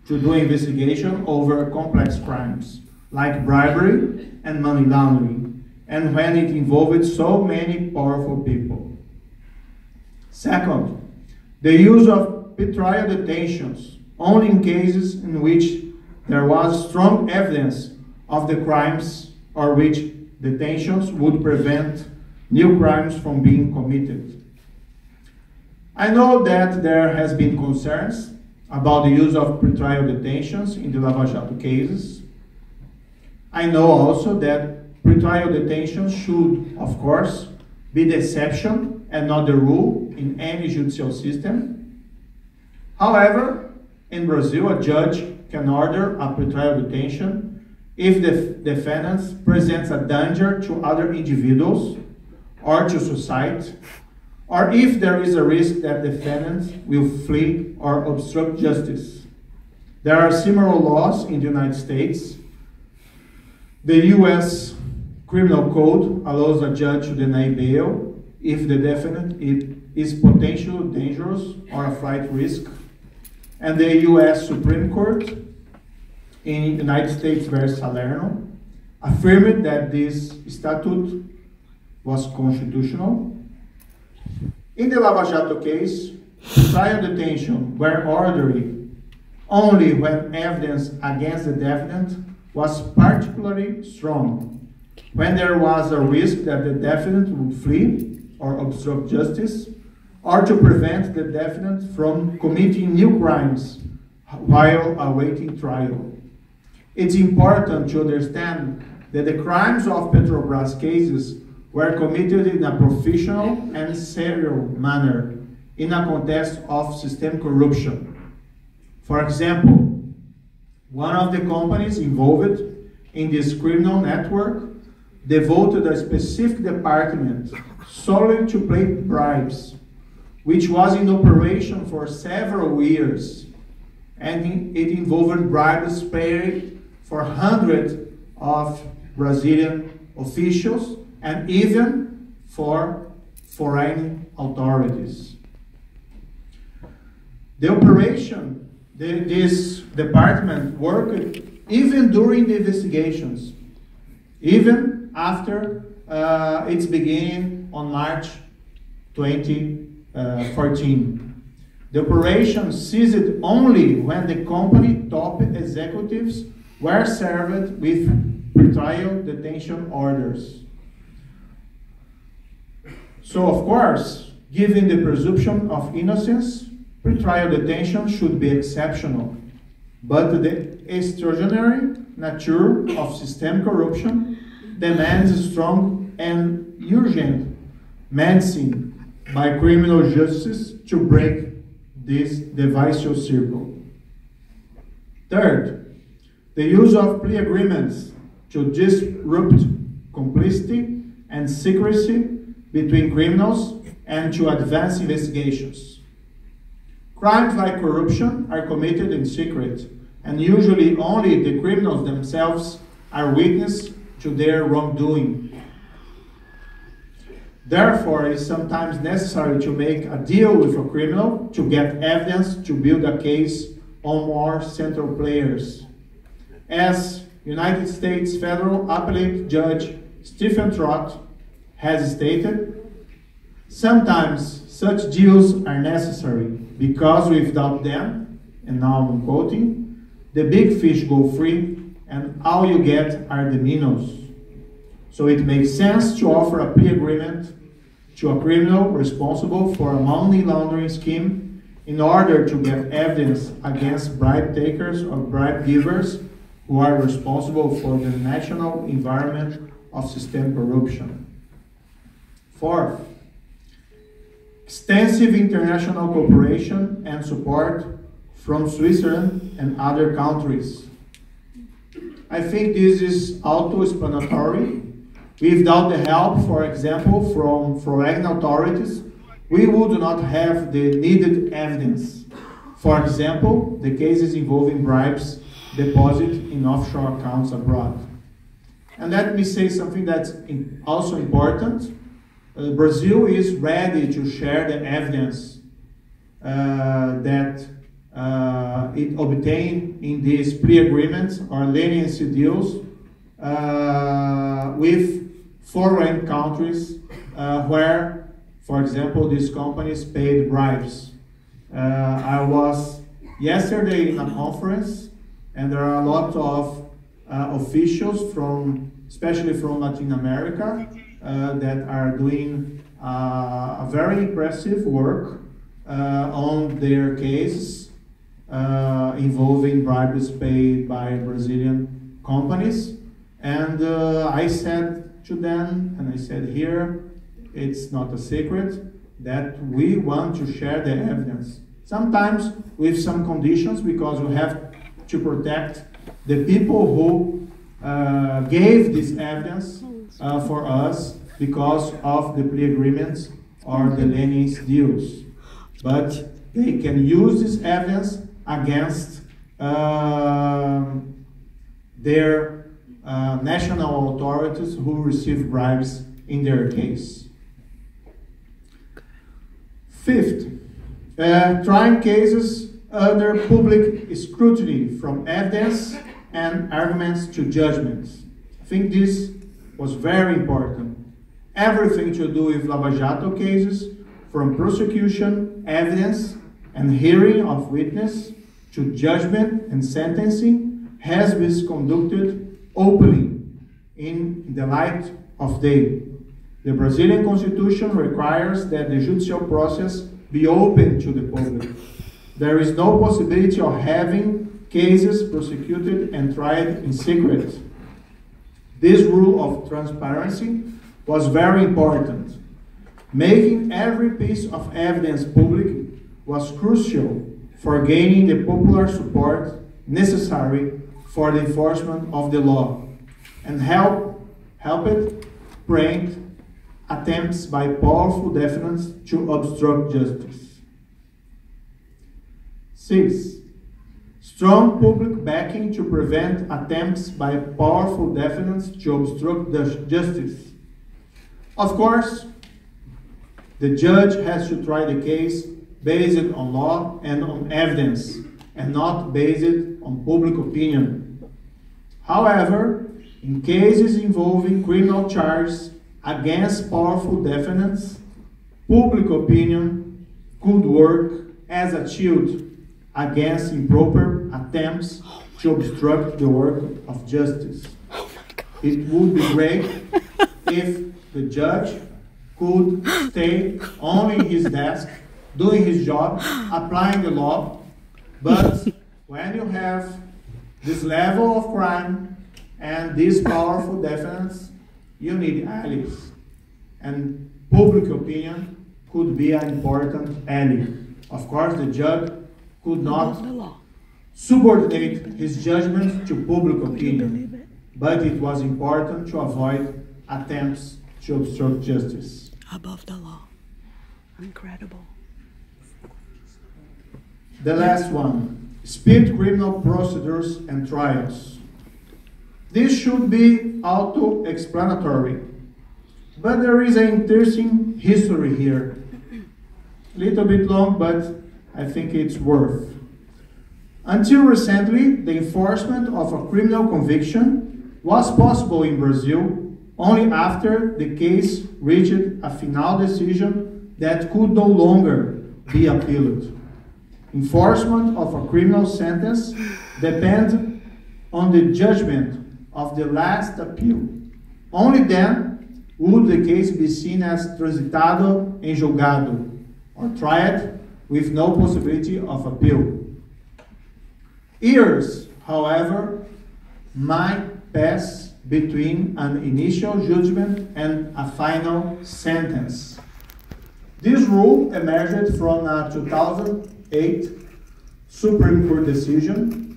to do investigation over complex crimes, like bribery and money laundering, and when it involved so many powerful people. Second, the use of pretrial detentions only in cases in which there was strong evidence of the crimes or which detentions would prevent new crimes from being committed. I know that there has been concerns about the use of pretrial detentions in the Lava Jato cases. I know also that pretrial detention should, of course, be the exception and not the rule in any judicial system. However, in Brazil, a judge can order a pretrial detention if the defendant presents a danger to other individuals or to society, or if there is a risk that the defendant will flee or obstruct justice. There are similar laws in the United States. The U.S. Criminal Code allows a judge to deny bail if the defendant is potentially dangerous or a flight risk. And the U.S. Supreme Court in the United States versus Salerno affirmed that this statute was constitutional. In the Lava Jato case, trial detention were ordered only when evidence against the defendant was particularly strong, when there was a risk that the defendant would flee or obstruct justice, or to prevent the defendant from committing new crimes while awaiting trial. It's important to understand that the crimes of Petrobras cases were committed in a professional and serial manner in a context of systemic corruption. For example, one of the companies involved in this criminal network devoted a specific department solely to pay bribes, which was in operation for several years, and it involved bribes paid for hundreds of Brazilian officials and even for foreign authorities. The operation, this department worked even during the investigations, even after its beginning on March 2014. The operation ceased only when the company top executives were served with pretrial detention orders. So, of course, given the presumption of innocence, pretrial detention should be exceptional. But the extraordinary nature of systemic corruption demands strong and urgent medicine by criminal justice to break this vicious circle. Third, the use of plea agreements to disrupt complicity and secrecy between criminals and to advance investigations. Crimes like corruption are committed in secret, and usually only the criminals themselves are witness to their wrongdoing. Therefore, it is sometimes necessary to make a deal with a criminal to get evidence to build a case on more central players. As United States Federal Appellate Judge Stephen Trott has stated, sometimes such deals are necessary because without them, and now I'm quoting, the big fish go free and all you get are the minnows. So it makes sense to offer a plea agreement to a criminal responsible for a money laundering scheme in order to get evidence against bribe takers or bribe givers who are responsible for the national environment of systemic corruption. Fourth, extensive international cooperation and support from Switzerland and other countries. I think this is auto-explanatory. Without the help, for example, from foreign authorities, we would not have the needed evidence. For example, the cases involving bribes deposited in offshore accounts abroad. And let me say something that's also important. Brazil is ready to share the evidence that it obtained in these plea agreements or leniency deals with foreign countries where, for example, these companies paid bribes. I was yesterday in a conference, and there are a lot of officials from, especially from Latin America, that are doing a very impressive work on their cases involving bribes paid by Brazilian companies. And I said to them, and I said here, it's not a secret, that we want to share the evidence. Sometimes with some conditions, because we have to protect the people who gave this evidence for us because of the plea agreements or the leniency deals. But they can use this evidence against their national authorities who receive bribes in their case. Fifth, trying cases under public scrutiny from evidence and arguments to judgments. I think this was very important. Everything to do with Lava Jato cases, from prosecution, evidence, and hearing of witness to judgment and sentencing, has been conducted openly in the light of day. The Brazilian Constitution requires that the judicial process be open to the public. There is no possibility of having cases prosecuted and tried in secret. This rule of transparency was very important. Making every piece of evidence public was crucial for gaining the popular support necessary for the enforcement of the law, and helped prevent attempts by powerful defendants to obstruct justice. 6. Strong public backing to prevent attempts by powerful defendants to obstruct justice. Of course, the judge has to try the case based on law and on evidence, and not based on public opinion. However, in cases involving criminal charges against powerful defendants, public opinion could work as a shield against improper attempts to obstruct the work of justice. It would be great if the judge could stay only in his desk, doing his job, applying the law, but when you have this level of crime and these powerful defendants, you need allies. And public opinion could be an important ally. Of course, the judge could not subordinate his judgment to public opinion, but it was important to avoid attempts to obstruct justice. Above the law. Incredible. The last one, speed criminal procedures and trials. This should be auto-explanatory, but there is an interesting history here. A little bit long, but I think it's worth. Until recently, the enforcement of a criminal conviction was possible in Brazil only after the case reached a final decision that could no longer be appealed. Enforcement of a criminal sentence depends on the judgment of the last appeal. Only then would the case be seen as transitado em julgado, or tried with no possibility of appeal. Years, however, might pass between an initial judgment and a final sentence. This rule emerged from a 2008 Supreme Court decision